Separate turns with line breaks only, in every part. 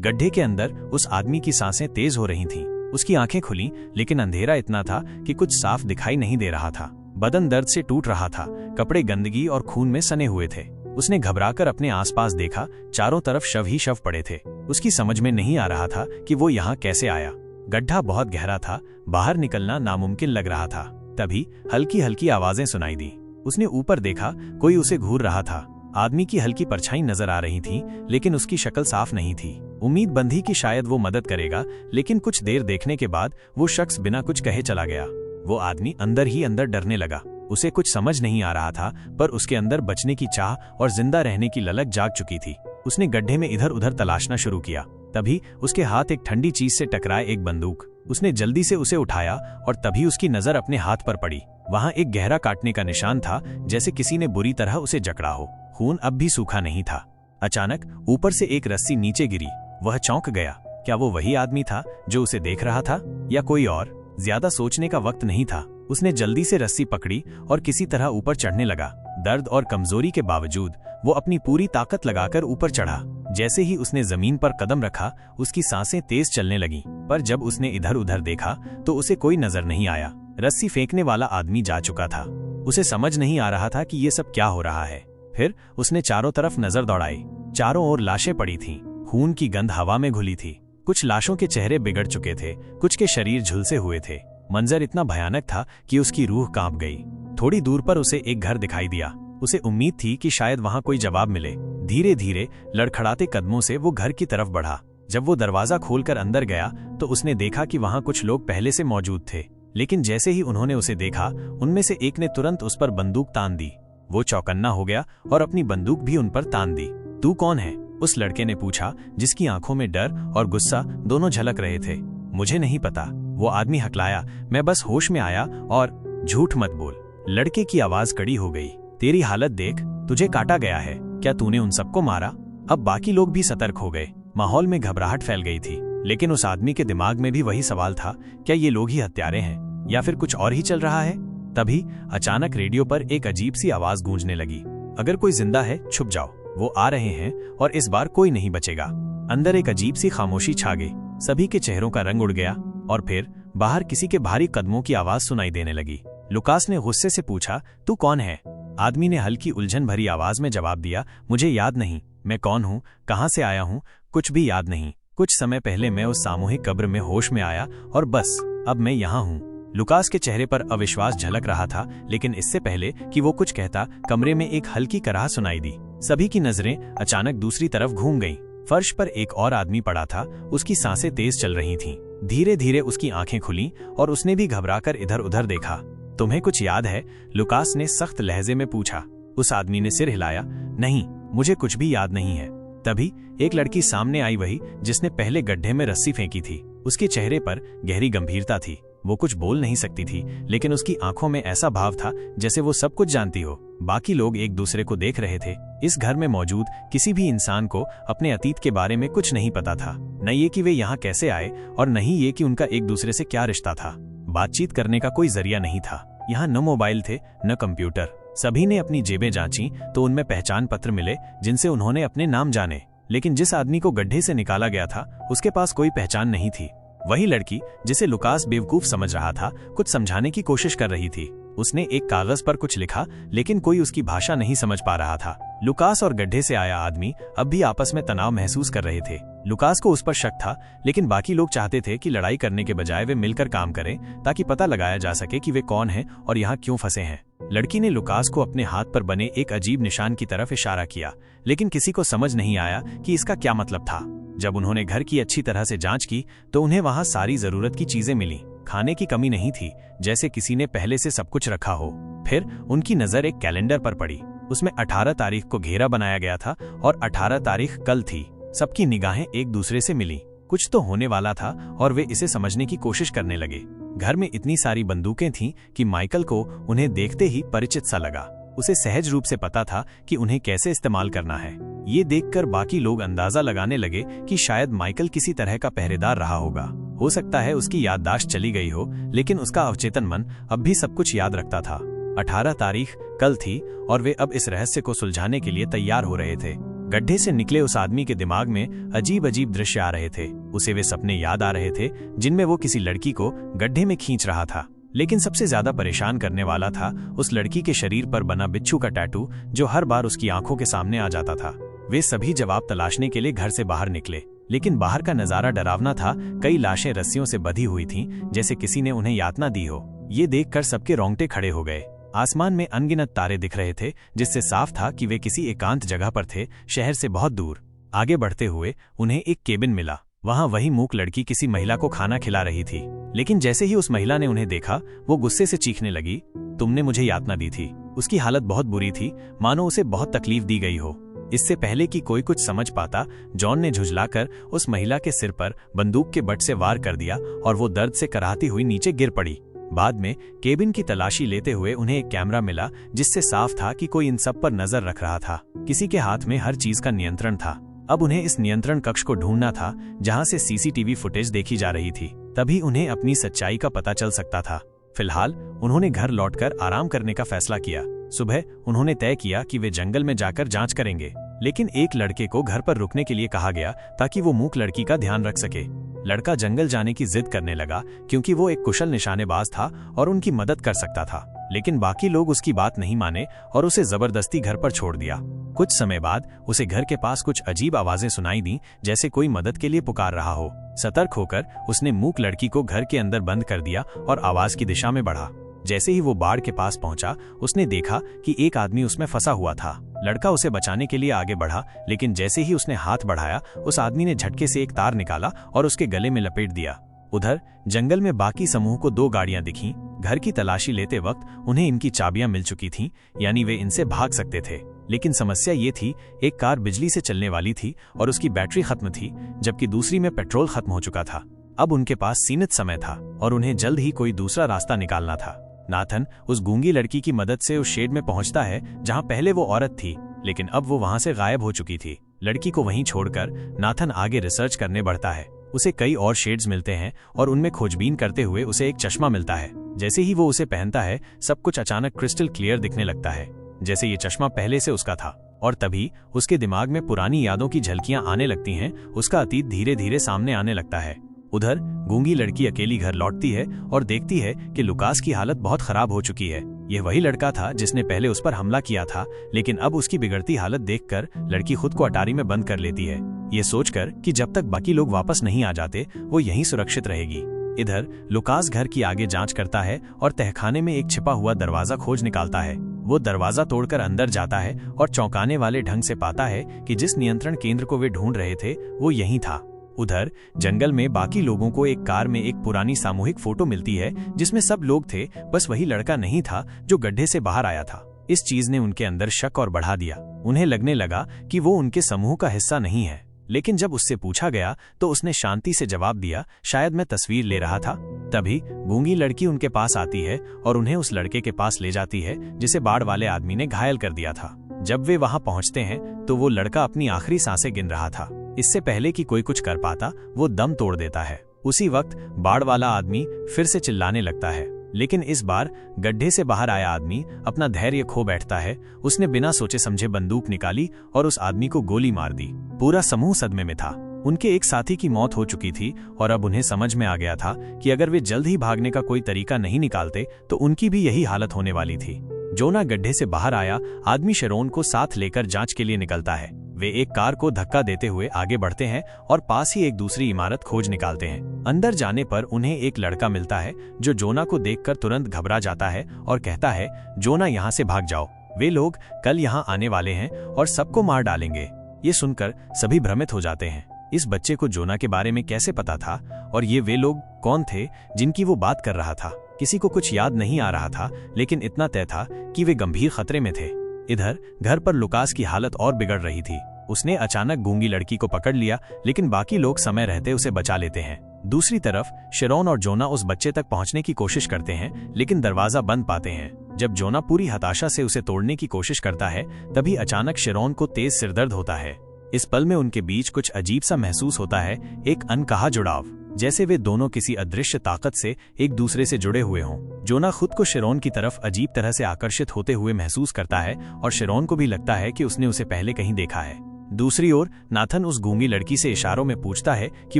गड्ढे के अंदर उस आदमी की सांसें तेज हो रही थीं। उसकी आंखें खुलीं, लेकिन अंधेरा इतना था कि कुछ साफ दिखाई नहीं दे रहा था। बदन दर्द से टूट रहा था, कपड़े गंदगी और खून में सने हुए थे। उसने घबराकर अपने आसपास देखा, चारों तरफ शव ही शव पड़े थे। उसकी समझ में नहीं आ रहा था कि वो यहाँ कैसे आया। गड्ढा बहुत गहरा था, बाहर निकलना नामुमकिन लग रहा था। तभी हल्की हल्की आवाजें सुनाई दी। उसने ऊपर देखा, कोई उसे घूर रहा था। आदमी की हल्की परछाई नजर आ रही थी, लेकिन उसकी शक्ल साफ नहीं थी। उम्मीद बंधी कि शायद वो मदद करेगा, लेकिन कुछ देर देखने के बाद वो शख्स बिना कुछ कहे चला गया। वो आदमी अंदर ही अंदर डरने लगा। उसे कुछ समझ नहीं आ रहा था, पर उसके अंदर बचने की चाह और जिंदा रहने की ललक जाग चुकी थी। उसने गड्ढे में इधर उधर तलाशना शुरू किया। तभी उसके हाथ एक ठंडी चीज से टकराए, एक बंदूक। उसने जल्दी से उसे उठाया और तभी उसकी नजर अपने हाथ पर पड़ी। वहां एक गहरा काटने का निशान था, जैसे किसी ने बुरी तरह उसे जकड़ा हो। खून अब भी सूखा नहीं था। अचानक ऊपर से एक रस्सी नीचे गिरी। वह चौंक गया। क्या वो वही आदमी था जो उसे देख रहा था, या कोई और? ज्यादा सोचने का वक्त नहीं था। उसने जल्दी से रस्सी पकड़ी और किसी तरह ऊपर चढ़ने लगा। दर्द और कमजोरी के बावजूद वो अपनी पूरी ताकत लगाकर ऊपर चढ़ा। जैसे ही उसने जमीन पर कदम रखा, उसकी सांसें तेज चलने लगीं। पर जब उसने इधर उधर देखा तो उसे कोई नजर नहीं आया। रस्सी फेंकने वाला आदमी जा चुका था। उसे समझ नहीं आ रहा था कि ये सब क्या हो रहा है। फिर उसने चारों तरफ नजर दौड़ाई। चारों ओर लाशें पड़ी थीं। खून की गंध हवा में घुली थी। कुछ लाशों के चेहरे बिगड़ चुके थे, कुछ के शरीर झुलसे हुए थे। मंजर इतना भयानक था कि उसकी रूह कांप गई। थोड़ी दूर पर उसे एक घर दिखाई दिया। उसे उम्मीद थी कि शायद वहां कोई जवाब मिले। धीरे धीरे लड़खड़ाते कदमों से वो घर की तरफ बढ़ा। जब वो दरवाजा खोलकर अंदर गया तो उसने देखा कि वहां कुछ लोग पहले से मौजूद थे। लेकिन जैसे ही उन्होंने उसे देखा, उनमें से एक ने तुरंत उस पर बंदूक तान दी। वो चौकन्ना हो गया और अपनी बंदूक भी उन पर तान दी। तू कौन है? उस लड़के ने पूछा, जिसकी आंखों में डर और गुस्सा दोनों झलक रहे थे। मुझे नहीं पता, वो आदमी हकलाया। मैं बस होश में आया और... झूठ मत बोल। लड़के की आवाज कड़ी हो गई। तेरी हालत देख, तुझे काटा गया है। क्या तूने उन सबको मारा? अब बाकी लोग भी सतर्क हो गए। माहौल में घबराहट फैल गई थी, लेकिन उस आदमी के दिमाग में भी वही सवाल था, क्या ये लोग ही हत्यारे हैं या फिर कुछ और ही चल रहा है? तभी अचानक रेडियो पर एक अजीब सी आवाज गूंजने लगी। अगर कोई जिंदा है, छुप जाओ, वो आ रहे हैं और इस बार कोई नहीं बचेगा। अंदर एक अजीब सी खामोशी छा गई। सभी के चेहरों का रंग उड़ गया और फिर बाहर किसी के भारी कदमों की आवाज सुनाई देने लगी। लुकास ने गुस्से से पूछा, तू कौन है? आदमी ने हल्की उलझन भरी आवाज में जवाब दिया, मुझे याद नहीं। मैं कौन हूँ, कहाँ से आया हूँ, कुछ भी याद नहीं। कुछ समय पहले मैं उस सामूहिक कब्र में होश में आया और बस अब मैं यहाँ हूँ। लुकास के चेहरे पर अविश्वास झलक रहा था, लेकिन इससे पहले कि वो कुछ कहता, कमरे में एक हल्की कराह सुनाई दी। सभी की नजरें अचानक दूसरी तरफ घूम गईं। फर्श पर एक और आदमी पड़ा था। उसकी सांसें तेज चल रही थीं। धीरे धीरे उसकी आंखें खुलीं और उसने भी घबराकर इधर उधर देखा। तुम्हें कुछ याद है? लुकास ने सख्त लहजे में पूछा। उस आदमी ने सिर हिलाया, नहीं, मुझे कुछ भी याद नहीं है। तभी एक लड़की सामने आई, वही जिसने पहले गड्ढे में रस्सी फेंकी थी। उसके चेहरे पर गहरी गंभीरता थी। वो कुछ बोल नहीं सकती थी, लेकिन उसकी आंखों में ऐसा भाव था जैसे वो सब कुछ जानती हो। बाकी लोग एक दूसरे को देख रहे थे। इस घर में मौजूद किसी भी इंसान को अपने अतीत के बारे में कुछ नहीं पता था। न ये कि वे यहाँ कैसे आए और न ही ये कि उनका एक दूसरे से क्या रिश्ता था। बातचीत करने का कोई जरिया नहीं था। यहाँ न मोबाइल थे न कंप्यूटर। सभी ने अपनी जेबें जांची तो उनमें पहचान पत्र मिले जिनसे उन्होंने अपने नाम जाने। लेकिन जिस आदमी को गड्ढे से निकाला गया था, उसके पास कोई पहचान नहीं थी। वही लड़की जिसे लुकास बेवकूफ समझ रहा था, कुछ समझाने की कोशिश कर रही थी। उसने एक कागज पर कुछ लिखा, लेकिन कोई उसकी भाषा नहीं समझ पा रहा था। लुकास और गड्ढे से आया आदमी अब भी आपस में तनाव महसूस कर रहे थे। लुकास को उस पर शक था, लेकिन बाकी लोग चाहते थे कि लड़ाई करने के बजाय वे मिलकर काम करें, ताकि पता लगाया जा सके कि वे कौन हैं और यहाँ क्यों फंसे हैं। लड़की ने लुकास को अपने हाथ पर बने एक अजीब निशान की तरफ इशारा किया, लेकिन किसी को समझ नहीं आया कि इसका क्या मतलब था। जब उन्होंने घर की अच्छी तरह से जांच की तो उन्हें वहां सारी जरूरत की चीजें मिली। खाने की कमी नहीं थी, जैसे किसी ने पहले से सब कुछ रखा हो। फिर उनकी नजर एक कैलेंडर पर पड़ी। उसमें 18 तारीख को घेरा बनाया गया था और 18 तारीख कल थी। सबकी निगाहें एक दूसरे से मिली। कुछ तो होने वाला था और वे इसे समझने की कोशिश करने लगे। घर में इतनी सारी बंदूकें थीं कि माइकल को उन्हें देखते ही परिचित सा लगा। उसे सहज रूप से पता था कि उन्हें कैसे इस्तेमाल करना है। ये देखकर बाकी लोग अंदाजा लगाने लगे कि शायद माइकल किसी तरह का पहरेदार रहा होगा। हो सकता है उसकी याददाश्त चली गई हो, लेकिन उसका अवचेतन मन अब भी सब कुछ याद रखता था। 18 तारीख कल थी और वे अब इस रहस्य को सुलझाने के लिए तैयार हो रहे थे। गड्ढे से निकले उस आदमी के दिमाग में अजीब अजीब दृश्य आ रहे थे। उसे वे सपने याद आ रहे थे जिनमें वो किसी लड़की को गड्ढे में खींच रहा था। लेकिन सबसे ज्यादा परेशान करने वाला था उस लड़की के शरीर पर बना बिच्छू का टैटू, जो हर बार उसकी आंखों के सामने आ जाता था। वे सभी जवाब तलाशने के लिए घर से बाहर निकले, लेकिन बाहर का नजारा डरावना था। कई लाशें रस्सियों से बंधी हुई थीं, जैसे किसी ने उन्हें यातना दी हो। ये देखकर सबके रोंगटे खड़े हो गए। आसमान में अनगिनत तारे दिख रहे थे, जिससे साफ था कि वे किसी एकांत जगह पर थे, शहर से बहुत दूर। आगे बढ़ते हुए उन्हें एक केबिन मिला। वहां वही मूक लड़की किसी महिला को खाना खिला रही थी, लेकिन जैसे ही उस महिला ने उन्हें देखा, वो गुस्से से चीखने लगी, तुमने मुझे यातना दी थी। उसकी हालत बहुत बुरी थी, मानो उसे बहुत तकलीफ दी गई हो। इससे पहले कि कोई कुछ समझ पाता, जॉन ने झुंझलाकर उस महिला के सिर पर बंदूक के बट से वार कर दिया और वो दर्द से कराहती हुई नीचे गिर पड़ी। बाद में केबिन की तलाशी लेते हुए उन्हें एक कैमरा मिला, जिससे साफ था कि कोई इन सब पर नजर रख रहा था। किसी के हाथ में हर चीज का नियंत्रण था। अब उन्हें इस नियंत्रण कक्ष को ढूंढना था जहां से सीसीटीवी फुटेज देखी जा रही थी, तभी उन्हें अपनी सच्चाई का पता चल सकता था। फिलहाल उन्होंने घर लौटकर आराम करने का फैसला किया। सुबह उन्होंने तय किया कि वे जंगल में जाकर जांच करेंगे, लेकिन एक लड़के को घर पर रुकने के लिए कहा गया ताकि वो मूक लड़की का ध्यान रख सके। लड़का जंगल जाने की जिद करने लगा क्योंकि वो एक कुशल निशानेबाज था और उनकी मदद कर सकता था, लेकिन बाकी लोग उसकी बात नहीं माने और उसे जबरदस्ती घर पर छोड़ दिया। कुछ समय बाद उसे घर के पास कुछ अजीब आवाजें सुनाई दी, जैसे कोई मदद के लिए पुकार रहा हो। सतर्क होकर उसने मूक लड़की को घर के अंदर बंद कर दिया और आवाज की दिशा में बढ़ा। जैसे ही वो बाड़ के पास पहुंचा, उसने देखा कि एक आदमी उसमें फंसा हुआ था। लड़का उसे बचाने के लिए आगे बढ़ा, लेकिन जैसे ही उसने हाथ बढ़ाया, उस आदमी ने झटके से एक तार निकाला और उसके गले में लपेट दिया। उधर जंगल में बाकी समूह को 2 गाड़ियां दिखीं। घर की तलाशी लेते वक्त उन्हें इनकी चाबियां मिल चुकी थीं, यानी वे इनसे भाग सकते थे। लेकिन समस्या ये थी, एक कार बिजली से चलने वाली थी और उसकी बैटरी खत्म थी, जबकि दूसरी में पेट्रोल खत्म हो चुका था। अब उनके पास सीमित समय था और उन्हें जल्द ही कोई दूसरा रास्ता निकालना था। नाथन उस गूंगी लड़की की मदद से उस शेड में पहुंचता है जहां पहले वो औरत थी, लेकिन अब वो वहां से गायब हो चुकी थी। लड़की को वहीं छोड़कर नाथन आगे रिसर्च करने बढ़ता है। उसे कई और शेड्स मिलते हैं और उनमें खोजबीन करते हुए उसे एक चश्मा मिलता है। जैसे ही वो उसे पहनता है, सब कुछ अचानक क्रिस्टल क्लियर दिखने लगता है, जैसे ये चश्मा पहले से उसका था। और तभी उसके दिमाग में पुरानी यादों की झलकियां आने लगती हैं। उसका अतीत धीरे धीरे सामने आने लगता है। उधर गूंगी लड़की अकेली घर लौटती है और देखती है कि लुकास की हालत बहुत खराब हो चुकी है। यह वही लड़का था जिसने पहले उस पर हमला किया था, लेकिन अब उसकी बिगड़ती हालत देखकर लड़की खुद को अटारी में बंद कर लेती है, ये सोचकर कि जब तक बाकी लोग वापस नहीं आ जाते वो यहीं सुरक्षित रहेगी। इधर लुकास घर की आगे जांच करता है और तहखाने में एक छिपा हुआ दरवाजा खोज निकालता है। वो दरवाजा तोड़कर अंदर जाता है और चौंकाने वाले ढंग से पाता है कि जिस नियंत्रण केंद्र को वे ढूंढ रहे थे वो यहीं था। उधर जंगल में बाकी लोगों को एक कार में एक पुरानी सामूहिक फोटो मिलती है जिसमें सब लोग थे, बस वही लड़का नहीं था जो गड्ढे से बाहर आया था। इस चीज ने उनके अंदर शक और बढ़ा दिया। उन्हें लगने लगा कि वो उनके समूह का हिस्सा नहीं है, लेकिन जब उससे पूछा गया तो उसने शांति से जवाब दिया, शायद मैं तस्वीर ले रहा था। तभी गूंगी लड़की उनके पास आती है और उन्हें उस लड़के के पास ले जाती है जिसे बाढ़ वाले आदमी ने घायल कर दिया था। जब वे वहां पहुंचते हैं तो वो लड़का अपनी आखिरी सांसें गिन रहा था। इससे पहले कि कोई कुछ कर पाता, वो दम तोड़ देता है। उसी वक्त बाढ़ वाला आदमी फिर से चिल्लाने लगता है, लेकिन इस बार गड्ढे से बाहर आया आदमी अपना धैर्य खो बैठता है। उसने बिना सोचे समझे बंदूक निकाली और उस आदमी को गोली मार दी। पूरा समूह सदमे में था। उनके एक साथी की मौत हो चुकी थी और अब उन्हें समझ में आ गया था कि अगर वे जल्द ही भागने का कोई तरीका नहीं निकालते तो उनकी भी यही हालत होने वाली थी। जोना गड्ढे से बाहर आया आदमी शेरोन को साथ लेकर जांच के लिए निकलता है। वे एक कार को धक्का देते हुए आगे बढ़ते हैं और पास ही एक दूसरी इमारत खोज निकालते हैं। अंदर जाने पर उन्हें एक लड़का मिलता है जो जोना को देखकर तुरंत घबरा जाता है और कहता है, जोना यहाँ से भाग जाओ, वे लोग कल यहाँ आने वाले हैं और सबको मार डालेंगे। ये सुनकर सभी भ्रमित हो जाते हैं। इस बच्चे को जोना के बारे में कैसे पता था और ये वे लोग कौन थे जिनकी वो बात कर रहा था? किसी को कुछ याद नहीं आ रहा था, लेकिन इतना तय था कि वे गंभीर खतरे में थे। इधर घर पर लुकास की हालत और बिगड़ रही थी। उसने अचानक गूंगी लड़की को पकड़ लिया, लेकिन बाकी लोग समय रहते उसे बचा लेते हैं। दूसरी तरफ शेरोन और जोना उस बच्चे तक पहुंचने की कोशिश करते हैं, लेकिन दरवाजा बंद पाते हैं। जब जोना पूरी हताशा से उसे तोड़ने की कोशिश करता है, तभी अचानक शेरोन को तेज सिरदर्द होता है। इस पल में उनके बीच कुछ अजीब सा महसूस होता है, एक अनकहा जुड़ाव, जैसे वे दोनों किसी अदृश्य ताकत से एक दूसरे से जुड़े हुए हों। जोना खुद को शेरोन की तरफ अजीब तरह से आकर्षित होते हुए महसूस करता है और शेरोन को भी लगता है कि उसने उसे पहले कहीं देखा है। दूसरी ओर नाथन उस गूंगी लड़की से इशारों में पूछता है कि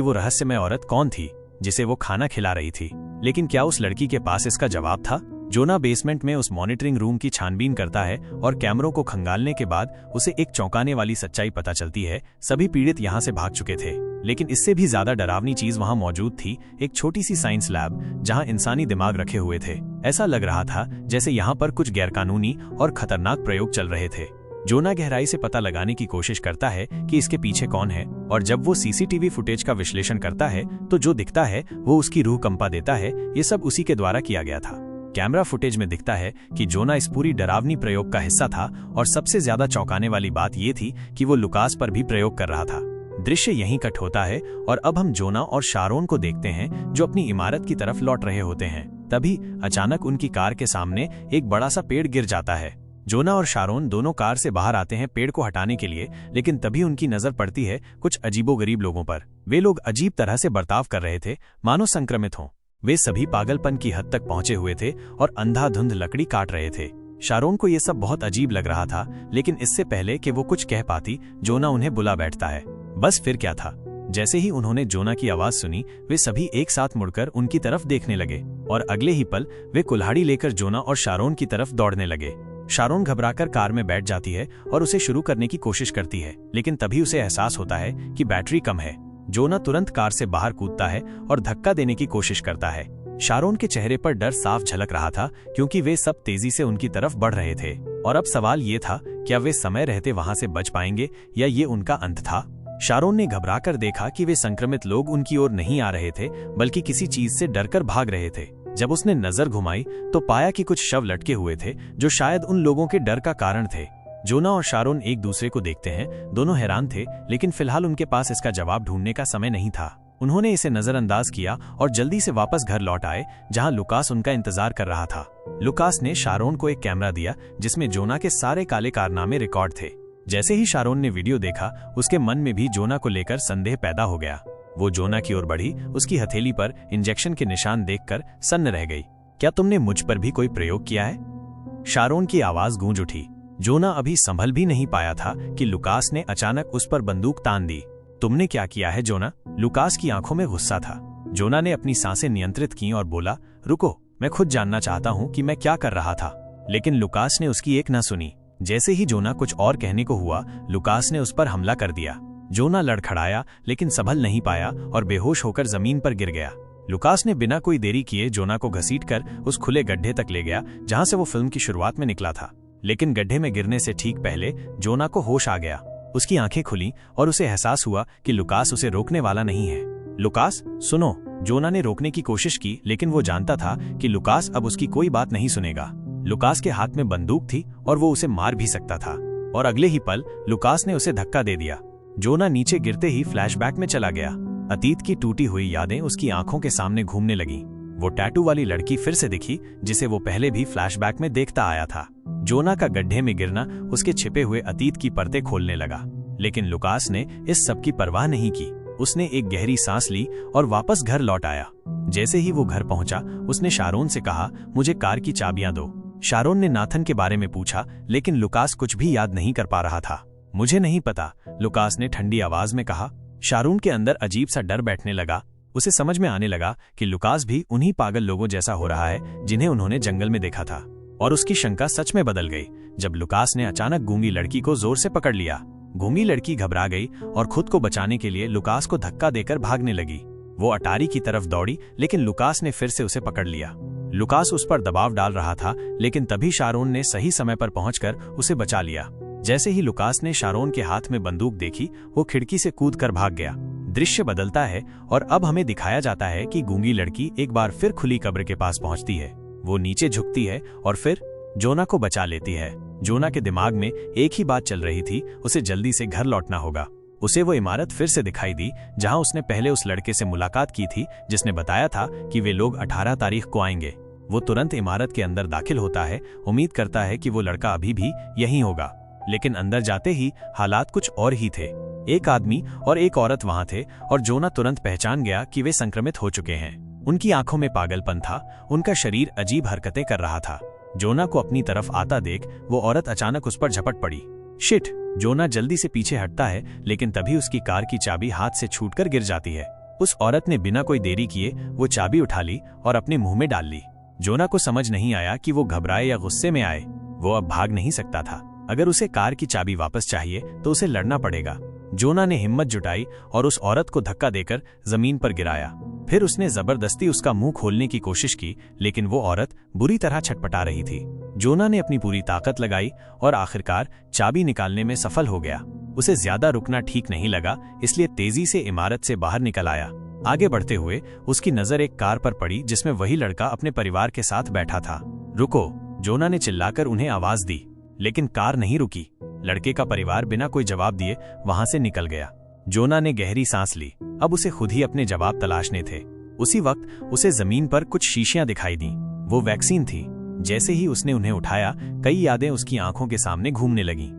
वो रहस्यमय औरत कौन थी जिसे वो खाना खिला रही थी। लेकिन क्या उस लड़की के पास इसका जवाब था? जोना बेसमेंट में उस मॉनिटरिंग रूम की छानबीन करता है और कैमरों को खंगालने के बाद उसे एक चौंकाने वाली सच्चाई पता चलती है। सभी पीड़ित यहाँ से भाग चुके थे, लेकिन इससे भी ज्यादा डरावनी चीज वहाँ मौजूद थी, एक छोटी सी साइंस लैब जहाँ इंसानी दिमाग रखे हुए थे। ऐसा लग रहा था जैसे यहाँ पर कुछ गैरकानूनी और खतरनाक प्रयोग चल रहे थे। जोना गहराई से पता लगाने की कोशिश करता है कि इसके पीछे कौन है, और जब वो सीसीटीवी फुटेज का विश्लेषण करता है तो जो दिखता है वो उसकी रूह कंपा देता है। ये सब उसी के द्वारा किया गया था। कैमरा फुटेज में दिखता है कि जोना इस पूरी डरावनी प्रयोग का हिस्सा था, और सबसे ज्यादा चौंकाने वाली बात ये थी कि वो लुकास पर भी प्रयोग कर रहा था। दृश्य यहीं कट होता है और अब हम जोना और शारोन को देखते हैं जो अपनी इमारत की तरफ लौट रहे होते हैं। तभी अचानक उनकी कार के सामने एक बड़ा सा पेड़ गिर जाता है। जोना और शारोन दोनों कार से बाहर आते हैं पेड़ को हटाने के लिए, लेकिन तभी उनकी नजर पड़ती है कुछ अजीबोगरीब लोगों पर। वे लोग अजीब तरह से बर्ताव कर रहे थे, मानो संक्रमित हों। वे सभी पागलपन की हद तक पहुंचे हुए थे और अंधाधुंध लकड़ी काट रहे थे। शारोन को यह सब बहुत अजीब लग रहा था, लेकिन इससे पहले कि वो कुछ कह पाती, जोना उन्हें बुला बैठता है। बस फिर क्या था, जैसे ही उन्होंने जोना की आवाज सुनी, वे सभी एक साथ मुड़कर उनकी तरफ देखने लगे, और अगले ही पल वे कुल्हाड़ी लेकर जोना और शारोन की तरफ दौड़ने लगे। शारोन घबराकर कार में बैठ जाती है और उसे शुरू करने की कोशिश करती है, लेकिन तभी उसे एहसास होता है कि बैटरी कम है। जोना तुरंत कार से बाहर कूदता है और धक्का देने की कोशिश करता है। शारोन के चेहरे पर डर साफ झलक रहा था, क्योंकि वे सब तेजी से उनकी तरफ बढ़ रहे थे, और अब सवाल ये था, क्या वे समय रहते वहां से बच पाएंगे या ये उनका अंत था? शारोन ने घबराकर देखा कि वे संक्रमित लोग उनकी ओर नहीं आ रहे थे, बल्कि किसी चीज से डरकर भाग रहे थे। जब उसने नजर घुमाई तो पाया कि कुछ शव लटके हुए थे, जो शायद उन लोगों के डर का कारण थे। जोना और शारोन एक दूसरे को देखते हैं, दोनों हैरान थे, लेकिन फिलहाल उनके पास इसका जवाब ढूंढने का समय नहीं था। उन्होंने इसे नजरअंदाज किया और जल्दी से वापस घर लौट आए, जहां लुकास उनका इंतजार कर रहा था। लुकास ने शारोन को एक कैमरा दिया जिसमें जोना के सारे काले कारनामे रिकॉर्ड थे। जैसे ही शारोन ने वीडियो देखा, उसके मन में भी जोना को लेकर संदेह पैदा हो गया। वो जोना की ओर बढ़ी, उसकी हथेली पर इंजेक्शन के निशान देखकर सन्न रह गई। क्या तुमने मुझ पर भी कोई प्रयोग किया है? शारोन की आवाज गूंज उठी। जोना अभी संभल भी नहीं पाया था कि लुकास ने अचानक उस पर बंदूक तान दी। तुमने क्या किया है जोना? लुकास की आंखों में गुस्सा था। जोना ने अपनी सांसें नियंत्रित की और बोला, रुको, मैं खुद जानना चाहता हूं कि मैं क्या कर रहा था। लेकिन लुकास ने उसकी एक न सुनी। जैसे ही जोना कुछ और कहने को हुआ, लुकास ने उस पर हमला कर दिया। जोना लड़खड़ाया, लेकिन संभल नहीं पाया और बेहोश होकर जमीन पर गिर गया। लुकास ने बिना कोई देरी किए जोना को घसीटकर उस खुले गड्ढे तक ले गया जहां से वो फिल्म की शुरुआत में निकला था। लेकिन गड्ढे में गिरने से ठीक पहले जोना को होश आ गया। उसकी आंखें खुली और उसे एहसास हुआ कि लुकास उसे रोकने वाला नहीं है। लुकास, सुनो। जोना ने रोकने की कोशिश की, लेकिन वो जानता था कि लुकास अब उसकी कोई बात नहीं सुनेगा। लुकास के हाथ में बंदूक थी और वो उसे मार भी सकता था, और अगले ही पल लुकास ने उसे धक्का दे दिया। जोना नीचे गिरते ही फ्लैशबैक में चला गया। अतीत की टूटी हुई यादें उसकी आंखों के सामने घूमने लगीं। वो टैटू वाली लड़की फिर से दिखी, जिसे वो पहले भी फ्लैशबैक में देखता आया था। जोना का गड्ढे में गिरना उसके छिपे हुए अतीत की परतें खोलने लगा, लेकिन लुकास ने इस सब की परवाह नहीं की। उसने एक गहरी सांस ली और वापस घर लौट आया। जैसे ही वो घर पहुंचा, उसने शारोन से कहा, मुझे कार की चाबियां दो। शारोन ने नाथन के बारे में पूछा, लेकिन लुकास कुछ भी याद नहीं कर पा रहा था। मुझे नहीं पता, लुकास ने ठंडी आवाज में कहा। शारोन के अंदर अजीब सा डर बैठने लगा। उसे समझ में आने लगा कि लुकास भी उन्हीं पागल लोगों जैसा हो रहा है जिन्हें उन्होंने जंगल में देखा था, और उसकी शंका सच में बदल गई जब लुकास ने अचानक गूंगी लड़की को जोर से पकड़ लिया। गूंगी लड़की घबरा गई और खुद को बचाने के लिए लुकास को धक्का देकर भागने लगी। वो अटारी की तरफ दौड़ी, लेकिन लुकास ने फिर से उसे पकड़ लिया। लुकास उस पर दबाव डाल रहा था, लेकिन तभी शारोन ने सही समय पर पहुंचकर उसे बचा लिया। जैसे ही लुकास ने शारोन के हाथ में बंदूक देखी, वो खिड़की से कूदकर भाग गया। दृश्य बदलता है और अब हमें दिखाया जाता है कि गूंगी लड़की एक बार फिर खुली कब्र के पास पहुंचती है। वो नीचे झुकती है और फिर जोना को बचा लेती है। जोना के दिमाग में एक ही बात चल रही थी, उसे जल्दी से घर लौटना होगा। उसे वो इमारत फिर से दिखाई दी जहां उसने पहले उस लड़के से मुलाकात की थी, जिसने बताया था कि वे लोग 18 तारीख को आएंगे। वो तुरंत इमारत के अंदर दाखिल होता है, उम्मीद करता है कि वो लड़का अभी भी यहीं होगा, लेकिन अंदर जाते ही हालात कुछ और ही थे। एक आदमी और एक औरत वहां थे, और जोना तुरंत पहचान गया कि वे संक्रमित हो चुके हैं। उनकी आंखों में पागलपन था, उनका शरीर अजीब हरकतें कर रहा था। जोना को अपनी तरफ आता देख वो औरत अचानक उस पर झपट पड़ी। शिट। जोना जल्दी से पीछे हटता है, लेकिन तभी उसकी कार की चाबी हाथ से छूटकर गिर जाती है। उस औरत ने बिना कोई देरी किए वो चाबी उठा ली और अपने मुंह में डाल ली। जोना को समझ नहीं आया कि वो घबराए या गुस्से में आए। वो अब भाग नहीं सकता था। अगर उसे कार की चाबी वापस चाहिए तो उसे लड़ना पड़ेगा। जोना ने हिम्मत जुटाई और उस औरत को धक्का देकर जमीन पर गिराया। फिर उसने जबरदस्ती उसका मुंह खोलने की कोशिश की, लेकिन वो औरत बुरी तरह छटपटा रही थी। जोना ने अपनी पूरी ताकत लगाई और आखिरकार चाबी निकालने में सफल हो गया। उसे ज्यादा रुकना ठीक नहीं लगा, इसलिए तेजी से इमारत से बाहर निकल आया। आगे बढ़ते हुए उसकी नजर एक कार पर पड़ी जिसमें वही लड़का अपने परिवार के साथ बैठा था। रुको, जोना ने चिल्लाकर उन्हें आवाज दी, लेकिन कार नहीं रुकी। लड़के का परिवार बिना कोई जवाब दिए वहां से निकल गया। जोना ने गहरी सांस ली। अब उसे खुद ही अपने जवाब तलाशने थे। उसी वक्त उसे जमीन पर कुछ शीशियां दिखाई दी। वो वैक्सीन थी। जैसे ही उसने उन्हें उठाया, कई यादें उसकी आंखों के सामने घूमने लगीं।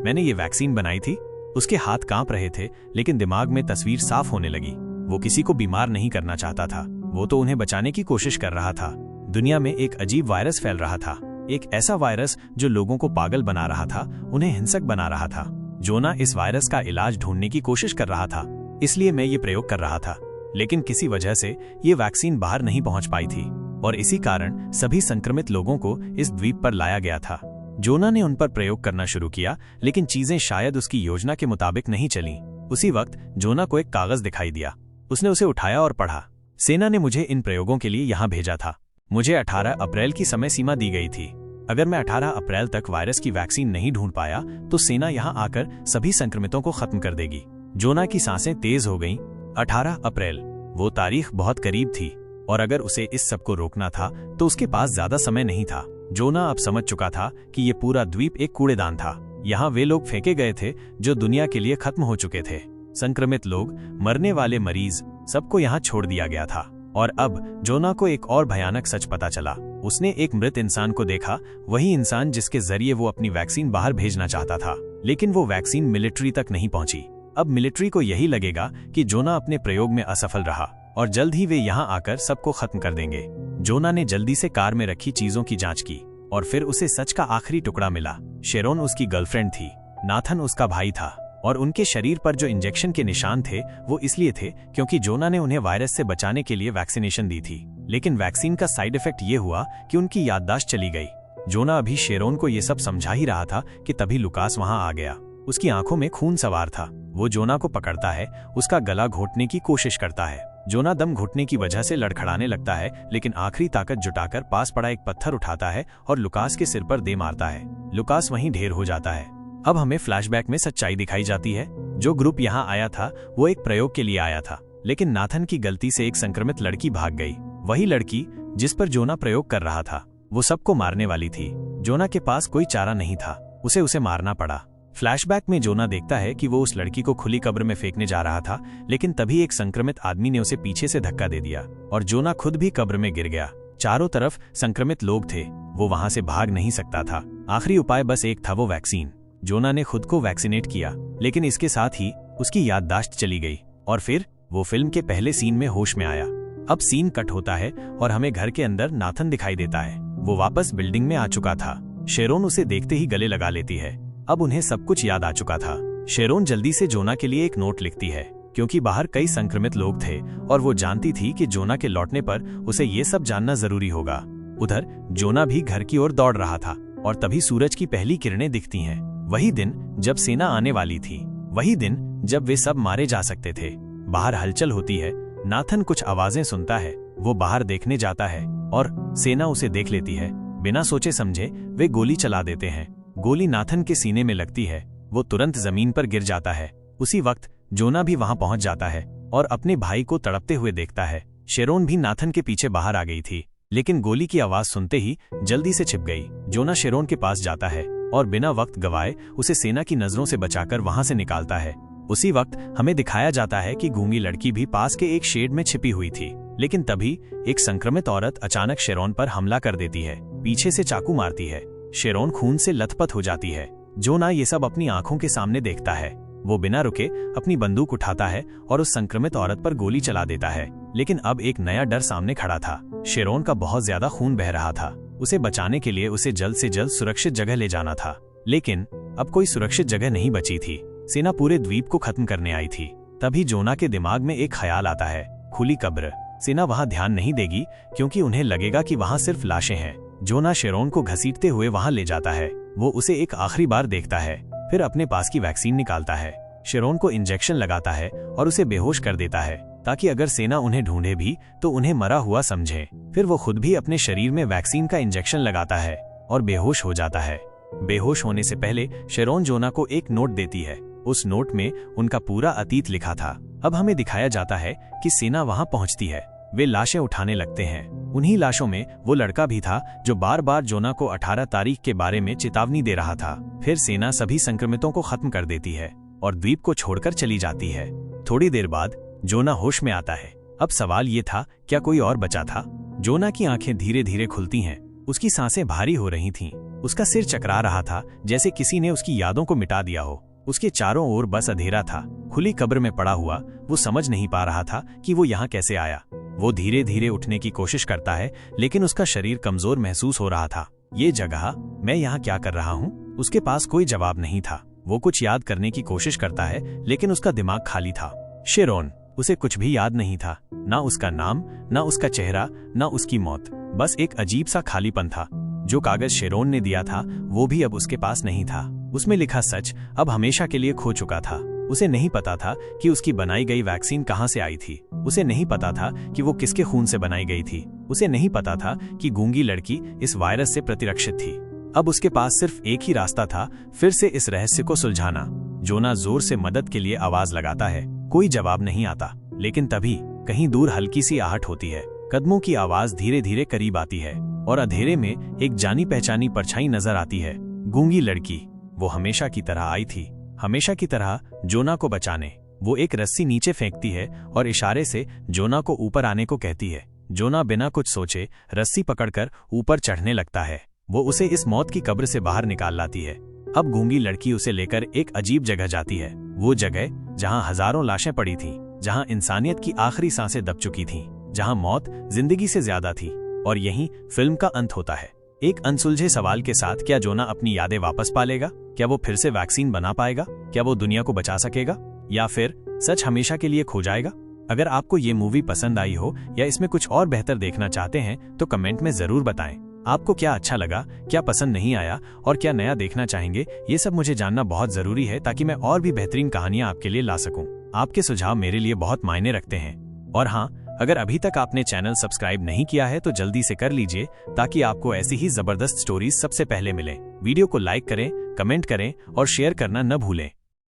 मैंने ये वैक्सीन बनाई थी। उसके हाथ कांप रहे थे, लेकिन दिमाग में तस्वीर साफ होने लगी। वो किसी को बीमार नहीं करना चाहता था, वो तो उन्हें बचाने की कोशिश कर रहा था। दुनिया में एक अजीब वायरस फैल रहा था, एक ऐसा वायरस जो लोगों को पागल बना रहा था, उन्हें हिंसक बना रहा था। जोना इस वायरस का इलाज ढूंढने की कोशिश कर रहा था, इसलिए मैं ये प्रयोग कर रहा था। लेकिन किसी वजह से ये वैक्सीन बाहर नहीं पहुंच पाई थी और इसी कारण सभी संक्रमित लोगों को इस द्वीप पर लाया गया था। जोना ने उन पर प्रयोग करना शुरू किया, लेकिन चीजें शायद उसकी योजना के मुताबिक नहीं चली। उसी वक्त जोना को एक कागज दिखाई दिया। उसने उसे उठाया और पढ़ा। सेना ने मुझे इन प्रयोगों के लिए यहाँ भेजा था। मुझे 18 अप्रैल की समय सीमा दी गई थी। अगर मैं 18 अप्रैल तक वायरस की वैक्सीन नहीं ढूंढ पाया तो सेना यहाँ आकर सभी संक्रमितों को खत्म कर देगी। जोना की सांसें तेज हो गईं। 18 अप्रैल, वो तारीख बहुत करीब थी और अगर उसे इस सब को रोकना था तो उसके पास ज्यादा समय नहीं था। जोना अब समझ चुका था कि ये पूरा द्वीप एक कूड़ेदान था। यहाँ वे लोग फेंके गए थे जो दुनिया के लिए खत्म हो चुके थे। संक्रमित लोग, मरने वाले मरीज, सबको यहाँ छोड़ दिया गया था। और अब जोना को एक और भयानक सच पता चला। उसने एक मृत इंसान को देखा, वही इंसान जिसके जरिए वो अपनी वैक्सीन बाहर भेजना चाहता था। लेकिन वो वैक्सीन मिलिट्री तक नहीं पहुंची। अब मिलिट्री को यही लगेगा कि जोना अपने प्रयोग में असफल रहा और जल्द ही वे यहाँ आकर सबको खत्म कर देंगे। जोना ने जल्दी से कार में रखी चीजों की जांच की और फिर उसे सच का आखिरी टुकड़ा मिला। शेरोन उसकी गर्लफ्रेंड थी, नाथन उसका भाई था और उनके शरीर पर जो इंजेक्शन के निशान थे वो इसलिए थे क्योंकि जोना ने उन्हें वायरस से बचाने के लिए वैक्सीनेशन दी थी। लेकिन वैक्सीन का साइड इफेक्ट ये हुआ कि उनकी याददाश्त चली गई। जोना अभी शेरोन को ये सब समझा ही रहा था कि तभी लुकास वहां आ गया। उसकी आंखों में खून सवार था। वो जोना को पकड़ता है, उसका गला घोटने की कोशिश करता है। जोना दम घुटने की वजह से लड़खड़ाने लगता है, लेकिन आखिरी ताकत जुटाकर पास पड़ा एक पत्थर उठाता है और लुकास के सिर पर दे मारता है। लुकास वहीं ढेर हो जाता है। अब हमें फ्लैशबैक में सच्चाई दिखाई जाती है। जो ग्रुप यहाँ आया था वो एक प्रयोग के लिए आया था, लेकिन नाथन की गलती से एक संक्रमित लड़की भाग गई। वही लड़की जिस पर जोना प्रयोग कर रहा था, वो सबको मारने वाली थी। जोना के पास कोई चारा नहीं था, उसे मारना पड़ा। फ्लैशबैक में जोना देखता है कि वो उस लड़की को खुली कब्र में फेंकने जा रहा था, लेकिन तभी एक संक्रमित आदमी ने उसे पीछे से धक्का दे दिया और जोना खुद भी कब्र में गिर गया। चारों तरफ संक्रमित लोग थे, वो वहां से भाग नहीं सकता था। आखिरी उपाय बस एक था, वो वैक्सीन। जोना ने खुद को वैक्सीनेट किया, लेकिन इसके साथ ही उसकी याददाश्त चली गई और फिर वो फिल्म के पहले सीन में होश में आया। अब सीन कट होता है और हमें घर के अंदर नाथन दिखाई देता है। वो वापस बिल्डिंग में आ चुका था। शेरोन उसे देखते ही गले लगा लेती है। अब उन्हें सब कुछ याद आ चुका था। शेरोन जल्दी से जोना के लिए एक नोट लिखती है, क्योंकि बाहर कई संक्रमित लोग थे और वो जानती थी कि जोना के लौटने पर उसे ये सब जानना जरूरी होगा। उधर जोना भी घर की ओर दौड़ रहा था और तभी सूरज की पहली किरणें दिखती हैं। वही दिन जब सेना आने वाली थी, वही दिन जब वे सब मारे जा सकते थे। बाहर हलचल होती है। नाथन कुछ आवाजें सुनता है। वो बाहर देखने जाता है और सेना उसे देख लेती है। बिना सोचे समझे वे गोली चला देते हैं। गोली नाथन के सीने में लगती है। वो तुरंत जमीन पर गिर जाता है। उसी वक्त जोना भी वहां पहुंच जाता है और अपने भाई को तड़पते हुए देखता है। शेरोन भी नाथन के पीछे बाहर आ गई थी, लेकिन गोली की आवाज सुनते ही जल्दी से छिप गई। जोना शेरोन के पास जाता है और बिना वक्त गवाए उसे सेना की नजरों से बचाकर वहां से निकालता है। उसी वक्त हमें दिखाया जाता है कि गूंगी लड़की भी पास के एक शेड में छिपी हुई थी, लेकिन तभी एक संक्रमित औरत अचानक शेरोन पर हमला कर देती है। पीछे से चाकू मारती है। शेरोन खून से लथपथ हो जाती है। जोना ये सब अपनी आंखों के सामने देखता है। वो बिना रुके अपनी बंदूक उठाता है और उस संक्रमित औरत पर गोली चला देता है। लेकिन अब एक नया डर सामने खड़ा था। शेरोन का बहुत ज्यादा खून बह रहा था। उसे बचाने के लिए उसे जल्द से जल्द सुरक्षित जगह ले जाना था। लेकिन अब कोई सुरक्षित जगह नहीं बची थी। सेना पूरे द्वीप को खत्म करने आई थी। तभी जोना के दिमाग में एक ख्याल आता है, खुली कब्र। सेना वहां ध्यान नहीं देगी क्योंकि उन्हें लगेगा कि वहां सिर्फ लाशें हैं। जोना शेरोन को घसीटते हुए वहां ले जाता है। वो उसे एक आखिरी बार देखता है, फिर अपने पास की वैक्सीन निकालता है, शेरोन को इंजेक्शन लगाता है और उसे बेहोश कर देता है, ताकि अगर सेना उन्हें ढूंढे भी तो उन्हें मरा हुआ समझे। फिर वो खुद भी अपने शरीर में वैक्सीन का इंजेक्शन लगाता है और बेहोश हो जाता है। बेहोश होने से पहले शेरोन जोना को एक नोट देती है। उस नोट में उनका पूरा अतीत लिखा था। अब हमें दिखाया जाता है कि सेना वहां पहुंचती है। वे लाशें उठाने लगते हैं। उन्हीं लाशों में वो लड़का भी था जो बार बार जोना को 18 तारीख के बारे में चेतावनी दे रहा था। फिर सेना सभी संक्रमितों को खत्म कर देती है और द्वीप को छोड़कर चली जाती है। थोड़ी देर बाद जोना होश में आता है। अब सवाल ये था, क्या कोई और बचा था? जोना की आंखें धीरे धीरे खुलती हैं। उसकी सांसें भारी हो रही थीं। उसका सिर चकरा रहा था, जैसे किसी ने उसकी यादों को मिटा दिया हो। उसके चारों ओर बस अंधेरा था। खुली कब्र में पड़ा हुआ वो समझ नहीं पा रहा था कि वो यहाँ कैसे आया। वो धीरे धीरे उठने की कोशिश करता है, लेकिन उसका शरीर कमजोर महसूस हो रहा था। ये जगह, मैं यहाँ क्या कर रहा हूँ? उसके पास कोई जवाब नहीं था। वो कुछ याद करने की कोशिश करता है, लेकिन उसका दिमाग खाली था। शेरोन, उसे कुछ भी याद नहीं था। ना उसका नाम, ना उसका चेहरा, ना उसकी मौत। बस एक अजीब सा खालीपन था। जो कागज शेरोन ने दिया था वो भी अब उसके पास नहीं था। उसमें लिखा सच अब हमेशा के लिए खो चुका था। उसे नहीं पता था कि उसकी बनाई गई वैक्सीन कहां से आई थी। उसे नहीं पता था कि वो किसके खून से बनाई गई थी। उसे नहीं पता था कि गूंगी लड़की इस वायरस से प्रतिरक्षित थी। अब उसके पास सिर्फ एक ही रास्ता था, फिर से इस रहस्य को सुलझाना। जोना जोर से मदद के लिए आवाज लगाता है। कोई जवाब नहीं आता। लेकिन तभी कहीं दूर हल्की सी आहट होती है। कदमों की आवाज धीरे धीरे करीब आती है और अंधेरे में एक जानी पहचानी परछाई नजर आती है। गूंगी लड़की, वो हमेशा की तरह आई थी, हमेशा की तरह जोना को बचाने। वो एक रस्सी नीचे फेंकती है और इशारे से जोना को ऊपर आने को कहती है। जोना बिना कुछ सोचे रस्सी पकड़कर ऊपर चढ़ने लगता है। वो उसे इस मौत की कब्र से बाहर निकाल लाती है। अब गूंगी लड़की उसे लेकर एक अजीब जगह जाती है। वो जगह जहां हजारों लाशें पड़ी थीं, जहां इंसानियत की आखिरी सांसें दब चुकी थीं, जहां मौत जिंदगी से ज्यादा थी। और यहीं फिल्म का अंत होता है, एक अनसुलझे सवाल के साथ। क्या जोना अपनी यादें वापस पालेगा? क्या वो फिर से वैक्सीन बना पाएगा? क्या वो दुनिया को बचा सकेगा, या फिर सच हमेशा के लिए खो जाएगा? अगर आपको ये मूवी पसंद आई हो या इसमें कुछ और बेहतर देखना चाहते हैं तो कमेंट में जरूर बताएं। आपको क्या अच्छा लगा, क्या पसंद नहीं आया और क्या नया देखना चाहेंगे, ये सब मुझे जानना बहुत जरूरी है, ताकि मैं और भी बेहतरीन कहानियां आपके लिए ला सकूं। आपके सुझाव मेरे लिए बहुत मायने रखते हैं। और हाँ, अगर अभी तक आपने चैनल सब्सक्राइब नहीं किया है तो जल्दी से कर लीजिए, ताकि आपको ऐसी ही जबरदस्त स्टोरीज सबसे पहले मिलें। वीडियो को लाइक करें, कमेंट करें और शेयर करना न भूलें।